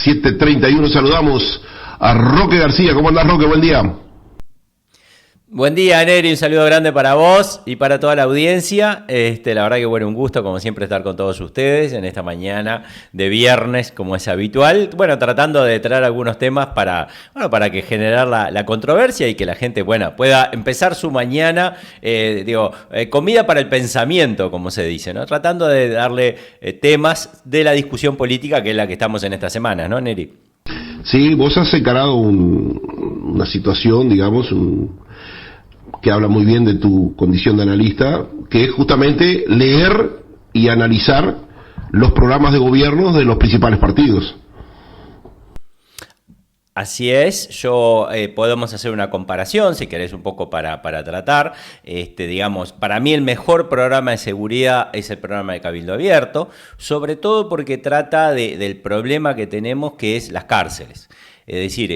7:31, saludamos a Roque García. ¿Cómo andás, Roque? Buen día. Buen día, Neri, un saludo grande para vos y para toda la audiencia. La verdad que bueno, un gusto como siempre estar con todos ustedes en esta mañana de viernes, como es habitual. Bueno, tratando de traer algunos temas para que generar la controversia y que la gente, pueda empezar su mañana, comida para el pensamiento, como se dice, ¿no? Tratando de darle temas de la discusión política, que es la que estamos en esta semana, ¿no, Neri? Sí, vos has encarado una situación, digamos, que habla muy bien de tu condición de analista, que es justamente leer y analizar los programas de gobierno de los principales partidos. Así es, podemos hacer una comparación, si querés, un poco para tratar. Para mí el mejor programa de seguridad es el programa de Cabildo Abierto, sobre todo porque trata del problema que tenemos, que es las cárceles. Es decir,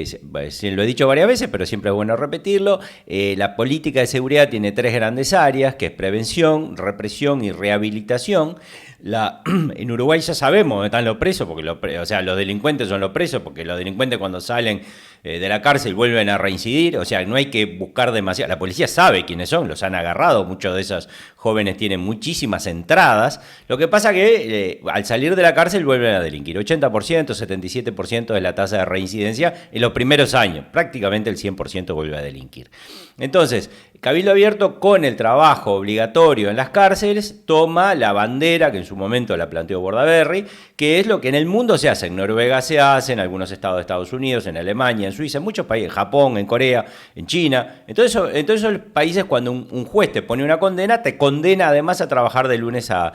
lo he dicho varias veces, pero siempre es bueno repetirlo, la política de seguridad tiene 3 grandes áreas, que es prevención, represión y rehabilitación. En Uruguay ya sabemos dónde están los presos, porque los delincuentes son los presos, porque los delincuentes cuando salen de la cárcel vuelven a reincidir, o sea, no hay que buscar demasiado. La policía sabe quiénes son, los han agarrado, muchos de esos jóvenes tienen muchísimas entradas. Lo que pasa que al salir de la cárcel vuelven a delinquir. 80%, 77% es la tasa de reincidencia en los primeros años, prácticamente el 100% vuelve a delinquir. Entonces, Cabildo Abierto, con el trabajo obligatorio en las cárceles, toma la bandera que en su momento la planteó Bordaberry, que es lo que en el mundo se hace. En Noruega se hace, en algunos estados de Estados Unidos, en Alemania, en Suiza, en muchos países, en Japón, en Corea, en China. Entonces esos países, cuando un juez te pone una condena, te condena además a trabajar de lunes a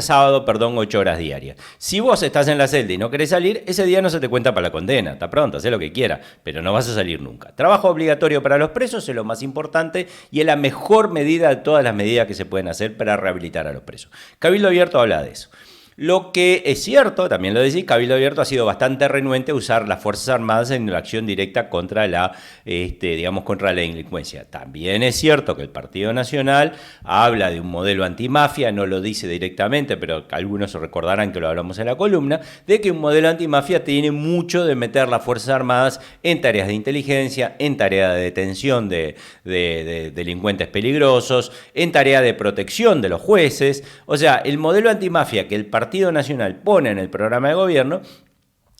sábado, 8 horas diarias. Si vos estás en la celda y no querés salir, ese día no se te cuenta para la condena. Está pronto, haz lo que quieras, pero no vas a salir nunca. Trabajo obligatorio para los presos es lo más importante y es la mejor medida de todas las medidas que se pueden hacer para rehabilitar a los presos. Cabildo Abierto habla de eso. Lo que es cierto, también lo decís, Cabildo Abierto ha sido bastante renuente a usar las Fuerzas Armadas en la acción directa contra la delincuencia. También es cierto que el Partido Nacional habla de un modelo antimafia, no lo dice directamente, pero algunos recordarán que lo hablamos en la columna, de que un modelo antimafia tiene mucho de meter las Fuerzas Armadas en tareas de inteligencia, en tareas de detención de delincuentes peligrosos, en tarea de protección de los jueces. O sea, el modelo antimafia que el Partido Nacional pone en el programa de gobierno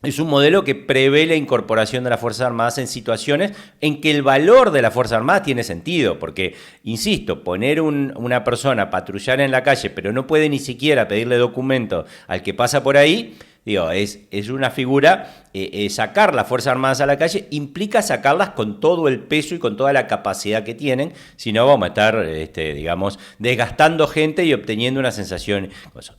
es un modelo que prevé la incorporación de las Fuerzas Armadas en situaciones en que el valor de las Fuerzas Armadas tiene sentido, porque, insisto, poner una persona a patrullar en la calle, pero no puede ni siquiera pedirle documento al que pasa por ahí, es una figura. Sacar las Fuerzas Armadas a la calle implica sacarlas con todo el peso y con toda la capacidad que tienen, si no vamos a estar, desgastando gente y obteniendo una sensación.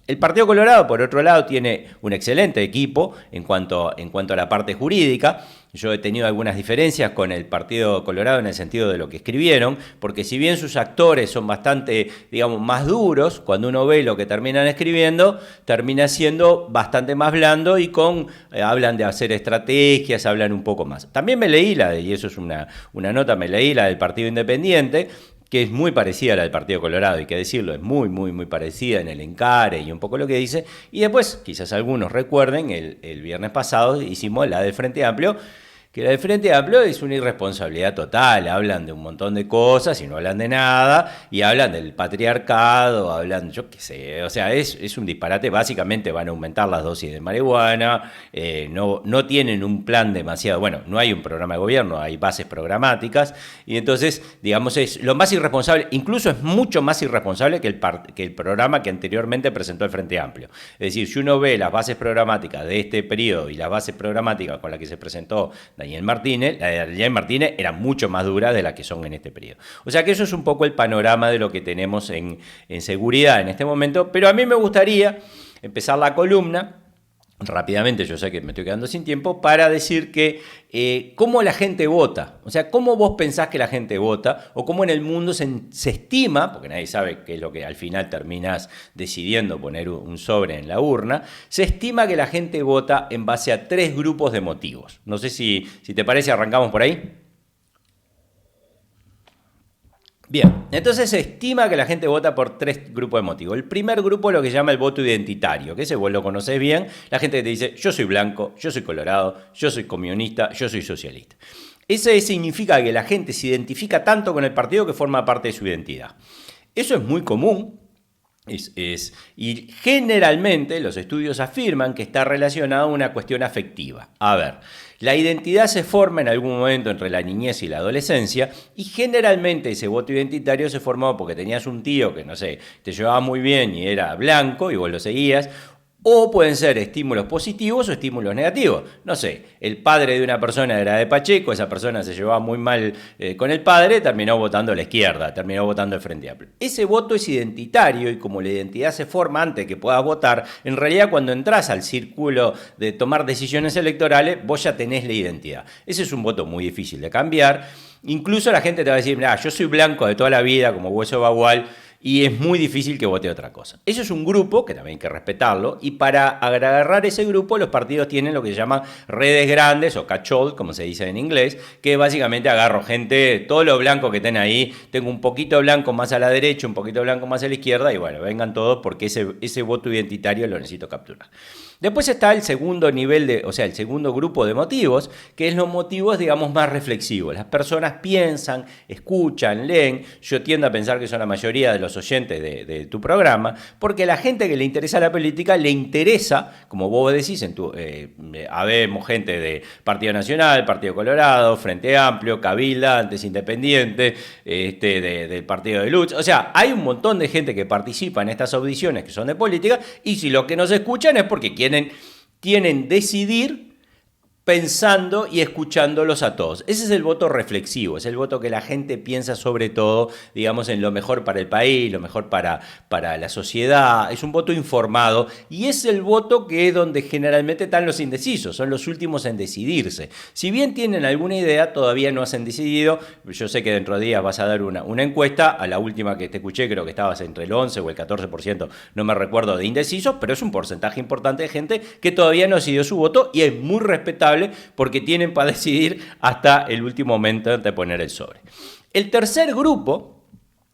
El Partido Colorado, por otro lado, tiene un excelente equipo en cuanto a la parte jurídica. Yo he tenido algunas diferencias con el Partido Colorado en el sentido de lo que escribieron, porque si bien sus actores son bastante, más duros, cuando uno ve lo que terminan escribiendo, termina siendo bastante más blando y hablan de hacer estrategias, hablan un poco más. También me leí y eso es una nota, me leí la del Partido Independiente, que es muy parecida a la del Partido Colorado, hay que decirlo, es muy, muy, muy parecida en el encare y un poco lo que dice. Y después, quizás algunos recuerden, el viernes pasado hicimos la del Frente Amplio, que la del Frente Amplio es una irresponsabilidad total, hablan de un montón de cosas y no hablan de nada, y hablan del patriarcado, hablan, yo qué sé, o sea, es un disparate. Básicamente van a aumentar las dosis de marihuana, no tienen un plan demasiado, no hay un programa de gobierno, hay bases programáticas, y entonces, es lo más irresponsable, incluso es mucho más irresponsable que el programa que anteriormente presentó el Frente Amplio. Es decir, si uno ve las bases programáticas de este periodo y las bases programáticas con las que se presentó Daniel Martínez, la de Daniel Martínez era mucho más dura de la que son en este periodo. O sea que eso es un poco el panorama de lo que tenemos en seguridad en este momento, pero a mí me gustaría empezar la columna rápidamente, yo sé que me estoy quedando sin tiempo, para decir que cómo la gente vota, o sea, cómo vos pensás que la gente vota, o cómo en el mundo se estima, porque nadie sabe qué es lo que al final terminás decidiendo poner un sobre en la urna, se estima que la gente vota en base a 3 grupos de motivos. No sé si te parece, arrancamos por ahí. Bien, entonces se estima que la gente vota por 3 grupos de motivos. El primer grupo es lo que se llama el voto identitario, que ese vos lo conocés bien, la gente que te dice yo soy blanco, yo soy colorado, yo soy comunista, yo soy socialista. Ese significa que la gente se identifica tanto con el partido que forma parte de su identidad. Eso es muy común. Y generalmente los estudios afirman que está relacionado a una cuestión afectiva. A ver, la identidad se forma en algún momento entre la niñez y la adolescencia y generalmente ese voto identitario se formó porque tenías un tío que, no sé, te llevaba muy bien y era blanco y vos lo seguías. O pueden ser estímulos positivos o estímulos negativos. No sé, el padre de una persona era de Pacheco, esa persona se llevaba muy mal con el padre, terminó votando a la izquierda, terminó votando el Frente Amplio. Ese voto es identitario y como la identidad se forma antes de que puedas votar, en realidad cuando entras al círculo de tomar decisiones electorales, vos ya tenés la identidad. Ese es un voto muy difícil de cambiar. Incluso la gente te va a decir, yo soy blanco de toda la vida, como hueso bagual, y es muy difícil que vote otra cosa. Eso es un grupo que también hay que respetarlo y para agarrar ese grupo los partidos tienen lo que se llama redes grandes o catch-all, como se dice en inglés, que básicamente agarro gente, todos los blancos que estén ahí, tengo un poquito de blanco más a la derecha, un poquito de blanco más a la izquierda y bueno, vengan todos porque ese voto identitario lo necesito capturar. Después está el segundo nivel el segundo grupo de motivos, que es los motivos, digamos, más reflexivos. Las personas piensan, escuchan, leen. Yo tiendo a pensar que son la mayoría de los oyentes de tu programa, porque a la gente que le interesa la política le interesa, como vos decís, habemos gente de Partido Nacional, Partido Colorado, Frente Amplio, Cabilda, antes Independiente, del Partido de Lutz. O sea, hay un montón de gente que participa en estas audiciones que son de política y si lo que nos escuchan es porque quieren decidir pensando y escuchándolos a todos. Ese es el voto reflexivo, es el voto que la gente piensa sobre todo, digamos, en lo mejor para el país, lo mejor para la sociedad. Es un voto informado y es el voto que es donde generalmente están los indecisos, son los últimos en decidirse. Si bien tienen alguna idea, todavía no se han decidido. Yo sé que dentro de días vas a dar una encuesta, a la última que te escuché creo que estabas entre el 11 o el 14%, no me recuerdo, de indecisos, pero es un porcentaje importante de gente que todavía no decidió su voto y es muy respetable porque tienen para decidir hasta el último momento de poner el sobre. El tercer grupo,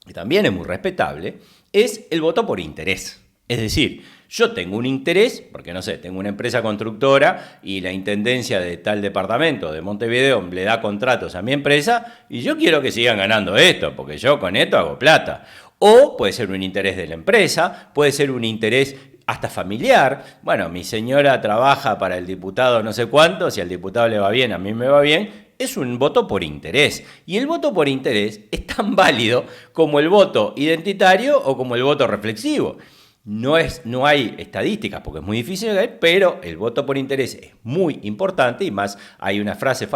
que también es muy respetable, es el voto por interés. Es decir, yo tengo un interés, porque no sé, tengo una empresa constructora y la intendencia de tal departamento de Montevideo le da contratos a mi empresa y yo quiero que sigan ganando esto, porque yo con esto hago plata. O puede ser un interés de la empresa, puede ser un interés hasta familiar. Bueno, mi señora trabaja para el diputado no sé cuánto, si al diputado le va bien, a mí me va bien. Es un voto por interés. Y el voto por interés es tan válido como el voto identitario o como el voto reflexivo. No hay estadísticas porque es muy difícil de ver, pero el voto por interés es muy importante y más hay una frase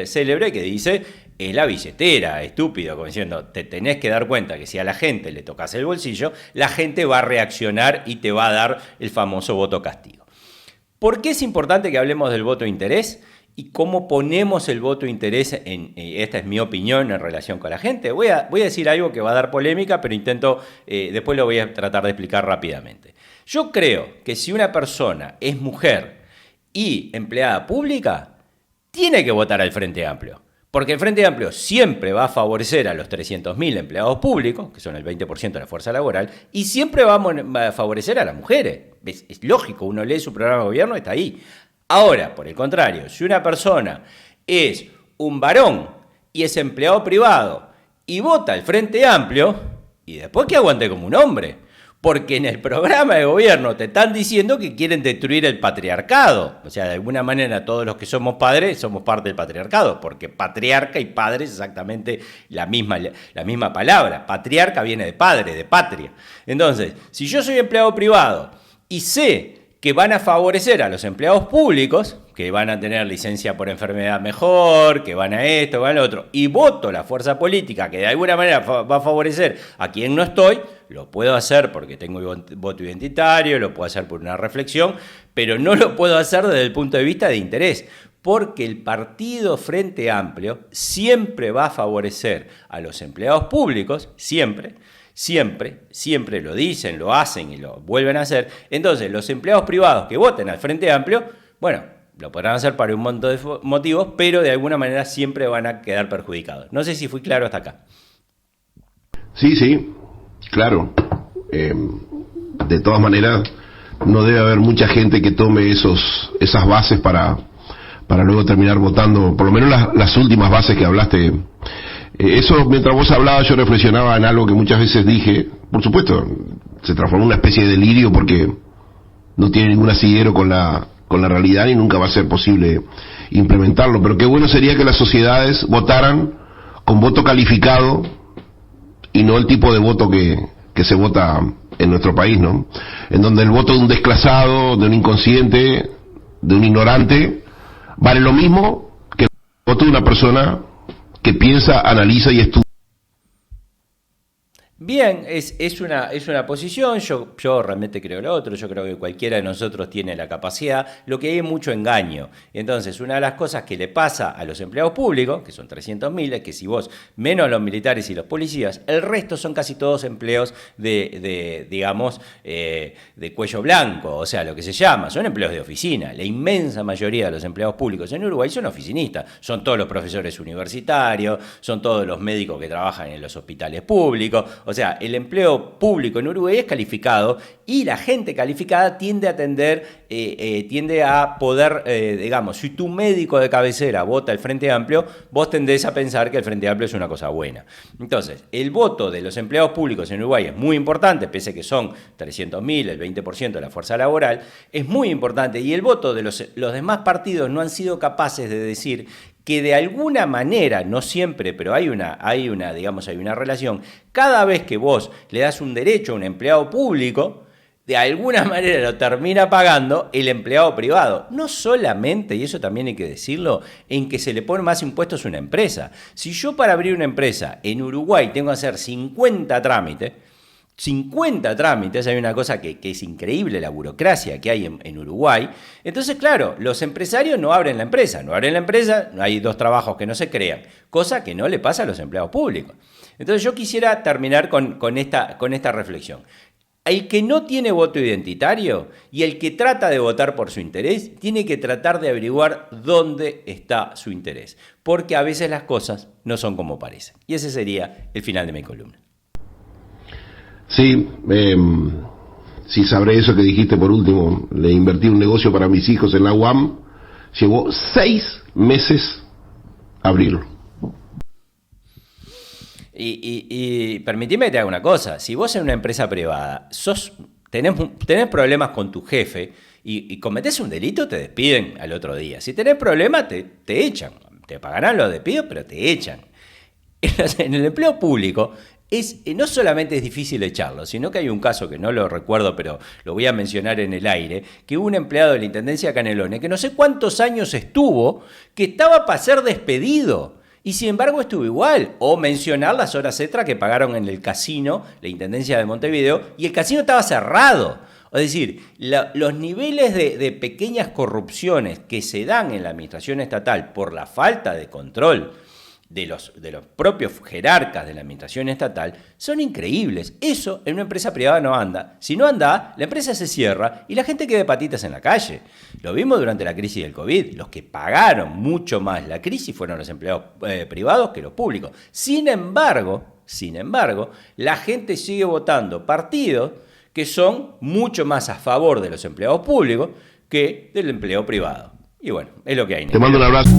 célebre que dice es la billetera, estúpido, como diciendo, te tenés que dar cuenta que si a la gente le tocas el bolsillo, la gente va a reaccionar y te va a dar el famoso voto castigo. ¿Por qué es importante que hablemos del voto interés? ¿Y cómo ponemos el voto interés? Esta es mi opinión en relación con la gente. Voy a decir algo que va a dar polémica, pero después lo voy a tratar de explicar rápidamente. Yo creo que si una persona es mujer y empleada pública, tiene que votar al Frente Amplio. Porque el Frente Amplio siempre va a favorecer a los 300.000 empleados públicos, que son el 20% de la fuerza laboral, y siempre va a favorecer a las mujeres. Es lógico, uno lee su programa de gobierno, está ahí. Ahora, por el contrario, si una persona es un varón y es empleado privado y vota al Frente Amplio, y después que aguante como un hombre, porque en el programa de gobierno te están diciendo que quieren destruir el patriarcado. O sea, de alguna manera todos los que somos padres somos parte del patriarcado, porque patriarca y padre es exactamente la misma palabra. Patriarca viene de padre, de patria. Entonces, si yo soy empleado privado y sé que van a favorecer a los empleados públicos, que van a tener licencia por enfermedad mejor, que van a esto, van a lo otro, y voto la fuerza política que de alguna manera va a favorecer a quien no estoy, lo puedo hacer porque tengo voto identitario, lo puedo hacer por una reflexión, pero no lo puedo hacer desde el punto de vista de interés, porque el partido Frente Amplio siempre va a favorecer a los empleados públicos, siempre lo dicen, lo hacen y lo vuelven a hacer. Entonces, los empleados privados que voten al Frente Amplio, bueno, lo podrán hacer para un montón de motivos, pero de alguna manera siempre van a quedar perjudicados. No sé si fui claro hasta acá. Sí, sí, claro. De todas maneras, no debe haber mucha gente que tome esas bases para luego terminar votando, por lo menos las últimas bases que hablaste. Eso, mientras vos hablabas, yo reflexionaba en algo que muchas veces dije. Por supuesto, se transformó en una especie de delirio porque no tiene ningún asidero con la realidad y nunca va a ser posible implementarlo. Pero qué bueno sería que las sociedades votaran con voto calificado y no el tipo de voto que se vota en nuestro país, ¿no? En donde el voto de un desclasado, de un inconsciente, de un ignorante, vale lo mismo que el voto de una persona que piensa, analiza y estudia. Bien, es una posición, yo realmente creo lo otro, yo creo que cualquiera de nosotros tiene la capacidad, lo que hay es mucho engaño. Entonces, una de las cosas que le pasa a los empleados públicos, que son 300.000, es que si vos, menos los militares y los policías, el resto son casi todos empleos digamos, de cuello blanco, o sea, lo que se llama, son empleos de oficina. La inmensa mayoría de los empleados públicos en Uruguay son oficinistas, son todos los profesores universitarios, son todos los médicos que trabajan en los hospitales públicos. O sea, el empleo público en Uruguay es calificado y la gente calificada tiende a atender, tiende a poder, digamos, si tu médico de cabecera vota el Frente Amplio, vos tendés a pensar que el Frente Amplio es una cosa buena. Entonces, el voto de los empleados públicos en Uruguay es muy importante, pese a que son 300.000, el 20% de la fuerza laboral, es muy importante. Y el voto de los demás partidos no han sido capaces de decir que de alguna manera, no siempre, pero hay una relación, cada vez que vos le das un derecho a un empleado público, de alguna manera lo termina pagando el empleado privado. No solamente, y eso también hay que decirlo, en que se le ponen más impuestos a una empresa. Si yo para abrir una empresa en Uruguay tengo que hacer 50 trámites, hay una cosa que es increíble, la burocracia que hay en Uruguay. Entonces, claro, los empresarios no abren la empresa, hay 2 trabajos que no se crean, cosa que no le pasa a los empleados públicos. Entonces yo quisiera terminar con esta reflexión. El que no tiene voto identitario y el que trata de votar por su interés, tiene que tratar de averiguar dónde está su interés, porque a veces las cosas no son como parecen. Y ese sería el final de mi columna. Sí, sí sabré eso que dijiste por último. Le invertí un negocio para mis hijos en la UAM. Llevó 6 meses abrirlo. Y permitime que te haga una cosa. Si vos en una empresa privada tenés problemas con tu jefe y cometés un delito, te despiden al otro día. Si tenés problemas, te echan. Te pagarán los despidos, pero te echan. En el empleo público no solamente es difícil echarlo, sino que hay un caso que no lo recuerdo, pero lo voy a mencionar en el aire, que hubo un empleado de la Intendencia de Canelones que no sé cuántos años estuvo, que estaba para ser despedido. Y sin embargo estuvo igual. O mencionar las horas extra que pagaron en el casino, la Intendencia de Montevideo, y el casino estaba cerrado. Es decir, los niveles de pequeñas corrupciones que se dan en la administración estatal por la falta de control de los propios jerarcas de la administración estatal son increíbles. Eso en una empresa privada no anda. Si no anda, la empresa se cierra y la gente queda de patitas en la calle. Lo vimos durante la crisis del COVID. Los que pagaron mucho más la crisis fueron los empleados privados que los públicos. Sin embargo, la gente sigue votando partidos que son mucho más a favor de los empleados públicos que del empleo privado. Y bueno, es lo que hay. Te mando un abrazo.